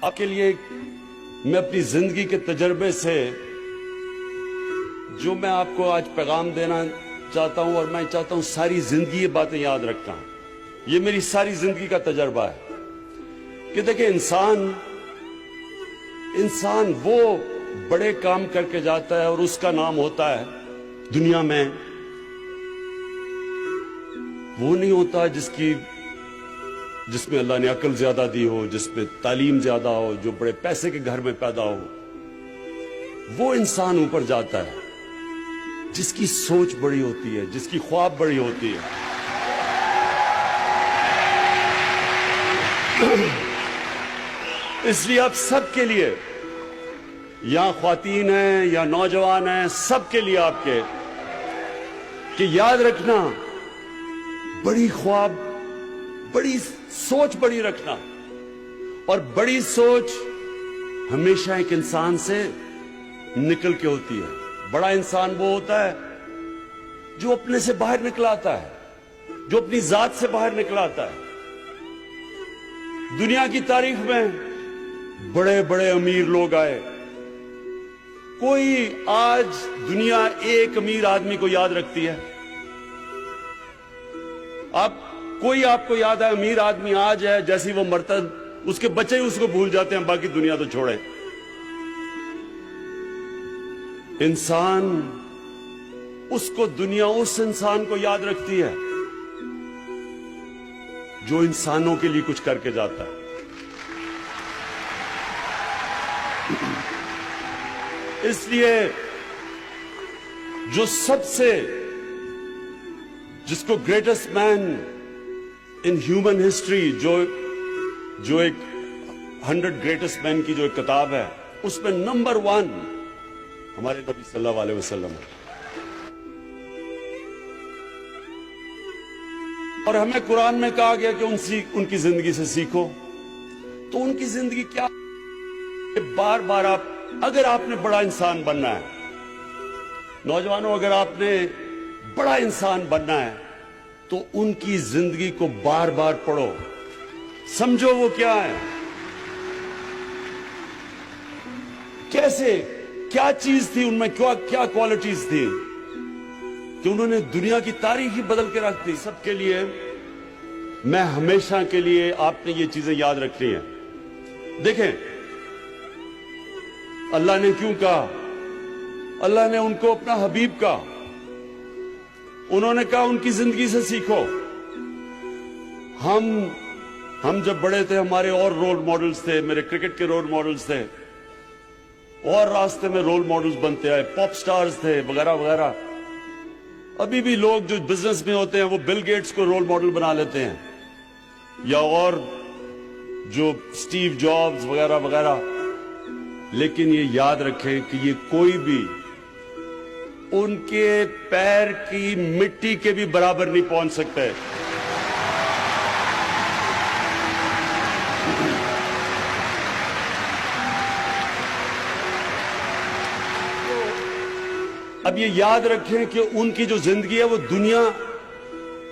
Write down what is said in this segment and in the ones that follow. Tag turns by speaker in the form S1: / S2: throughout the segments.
S1: آپ کے لیے میں اپنی زندگی کے تجربے سے جو میں آپ کو آج پیغام دینا چاہتا ہوں، اور میں چاہتا ہوں ساری زندگی یہ باتیں یاد رکھنا. یہ میری ساری زندگی کا تجربہ ہے کہ دیکھیں انسان وہ بڑے کام کر کے جاتا ہے اور اس کا نام ہوتا ہے دنیا میں، وہ نہیں ہوتا جس میں اللہ نے عقل زیادہ دی ہو، جس میں تعلیم زیادہ ہو، جو بڑے پیسے کے گھر میں پیدا ہو. وہ انسان اوپر جاتا ہے جس کی سوچ بڑی ہوتی ہے، جس کی خواب بڑی ہوتی ہے. اس لیے آپ سب کے لیے، یا خواتین ہیں یا نوجوان ہیں، سب کے لیے آپ کے کہ یاد رکھنا، بڑی خواب، بڑی سوچ بڑی رکھنا. اور بڑی سوچ ہمیشہ ایک انسان سے نکل کے ہوتی ہے. بڑا انسان وہ ہوتا ہے جو اپنے سے باہر نکل آتا ہے، جو اپنی ذات سے باہر نکل آتا ہے. دنیا کی تاریخ میں بڑے بڑے امیر لوگ آئے. کوئی آج دنیا ایک امیر آدمی کو یاد رکھتی ہے؟ کوئی آپ کو یاد ہے امیر آدمی آج ہے، جیسی وہ مرتا اس کے بچے ہی اس کو بھول جاتے ہیں، باقی دنیا تو چھوڑے. انسان دنیا اس انسان کو یاد رکھتی ہے جو انسانوں کے لیے کچھ کر کے جاتا ہے. اس لیے جس کو greatest man in human history, جو ایک 100 گریٹسٹ مین کی جو ایک کتاب ہے، اس میں نمبر 1 ہمارے نبی صلی اللہ علیہ وسلم ہے. اور ہمیں قرآن میں کہا گیا کہ ان کی زندگی سے سیکھو. تو ان کی زندگی کیا؟ بار بار اگر آپ نے بڑا انسان بننا ہے، نوجوانوں، اگر آپ نے بڑا انسان بننا ہے تو ان کی زندگی کو بار بار پڑھو، سمجھو وہ کیا ہے، کیسے، کیا چیز تھی ان میں، کیا کوالٹیز تھی کہ انہوں نے دنیا کی تاریخ ہی بدل کے رکھ دی. سب کے لیے میں ہمیشہ کے لیے آپ نے یہ چیزیں یاد رکھنی ہیں. دیکھیں اللہ نے کیوں کہا؟ اللہ نے ان کو اپنا حبیب کہا. انہوں نے کہا ان کی زندگی سے سیکھو. ہم جب بڑے تھے ہمارے اور رول ماڈلز تھے، میرے کرکٹ کے رول ماڈلز تھے، اور راستے میں رول ماڈلز بنتے آئے، پاپ سٹارز تھے وغیرہ وغیرہ. ابھی بھی لوگ جو بزنس میں ہوتے ہیں وہ بل گیٹس کو رول ماڈل بنا لیتے ہیں، یا اور جو سٹیو جابز وغیرہ وغیرہ. لیکن یہ یاد رکھیں کہ یہ کوئی بھی ان کے پیر کی مٹی کے بھی برابر نہیں پہنچ سکتے. اب یہ یاد رکھیں کہ ان کی جو زندگی ہے وہ دنیا،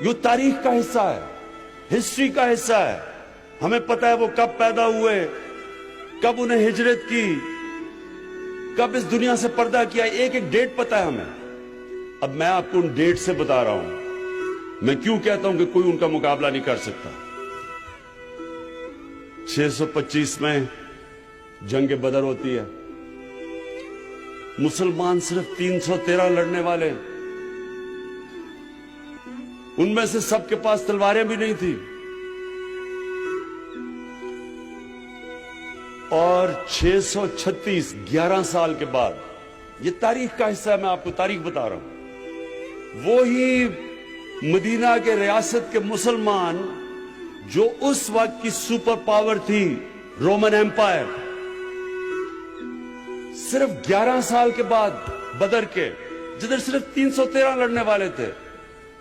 S1: یہ تاریخ کا حصہ ہے، ہسٹری کا حصہ ہے. ہمیں پتہ ہے وہ کب پیدا ہوئے، کب انہیں ہجرت کی، کب اس دنیا سے پردہ کیا، ایک ایک ڈیٹ پتہ ہے ہمیں. اب میں آپ کو ان ڈیٹ سے بتا رہا ہوں. میں کیوں کہتا ہوں کہ کوئی ان کا مقابلہ نہیں کر سکتا. 625 میں جنگ بدر ہوتی ہے. مسلمان صرف 313 لڑنے والے، ان میں سے سب کے پاس تلواریں بھی نہیں تھی. اور 636 11 سال کے بعد، یہ تاریخ کا حصہ ہے، میں آپ کو تاریخ بتا رہا ہوں، وہی مدینہ کے ریاست کے مسلمان جو اس وقت کی سپر پاور تھی، رومن ایمپائر، صرف 11 سال کے بعد بدر کے، جدھر صرف 313 لڑنے والے تھے،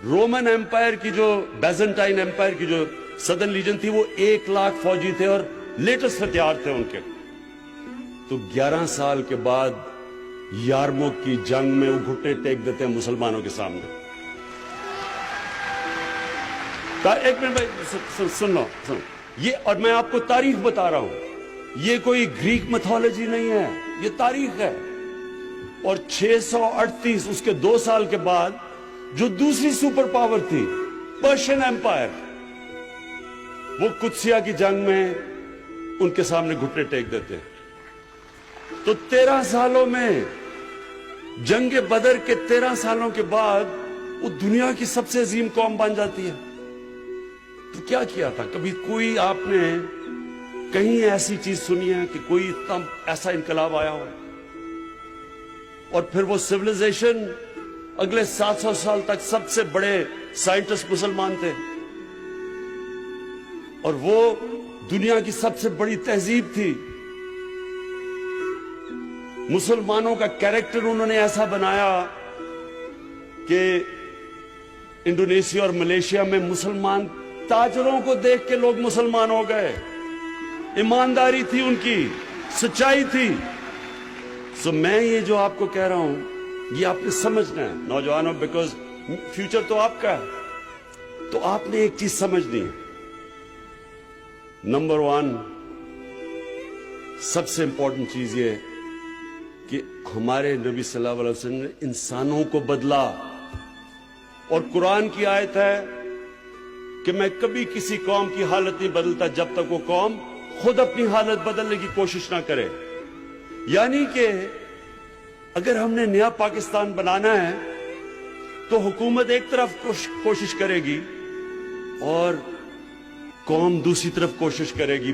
S1: رومن ایمپائر کی جو بیزنٹائن ایمپائر کی جو سدرن لیجن تھی، وہ 1,00,000 فوجی تھے اور لیٹسٹ ہتھیار تھے ان کے. تو 11 سال کے بعد یارموک کی جنگ میں وہ گھٹنے ٹیک دیتے ہیں مسلمانوں کے سامنے. ایک منٹ سن لو، یہ، اور میں آپ کو تاریخ بتا رہا ہوں. یہ کوئی گریک میتھولوجی نہیں ہے، یہ تاریخ ہے. اور 638 اس کے 2 سال کے بعد جو دوسری سپر پاور تھی پرشین ایمپائر، وہ قدسیہ کی جنگ میں ان کے سامنے گھٹنے ٹیک دیتے. تو 13 سالوں میں جنگ بدر کے 13 سالوں کے بعد وہ دنیا کی سب سے عظیم قوم بن جاتی ہے. تو کیا کیا تھا؟ کبھی کوئی آپ نے کہیں ایسی چیز سنی ہے کہ کوئی اتنا ایسا انقلاب آیا ہو؟ اور پھر وہ سیویلائزیشن اگلے 700 سال تک سب سے بڑے سائنٹسٹ مسلمان تھے، اور وہ دنیا کی سب سے بڑی تہذیب تھی. مسلمانوں کا کیریکٹر انہوں نے ایسا بنایا کہ انڈونیشیا اور ملیشیا میں مسلمان تاجروں کو دیکھ کے لوگ مسلمان ہو گئے. ایمانداری تھی ان کی، سچائی تھی. سو میں یہ جو آپ کو کہہ رہا ہوں یہ آپ نے سمجھنا ہے نوجوانوں، بیکاز فیوچر تو آپ کا ہے. تو آپ نے ایک چیز سمجھنی ہے. نمبر 1 سب سے امپورٹنٹ چیز یہ کہ ہمارے نبی صلی اللہ علیہ وسلم نے انسانوں کو بدلا. اور قرآن کی آیت ہے کہ میں کبھی کسی قوم کی حالت نہیں بدلتا جب تک وہ قوم خود اپنی حالت بدلنے کی کوشش نہ کرے. یعنی کہ اگر ہم نے نیا پاکستان بنانا ہے تو حکومت ایک طرف کوشش کرے گی اور قوم دوسری طرف کوشش کرے گی.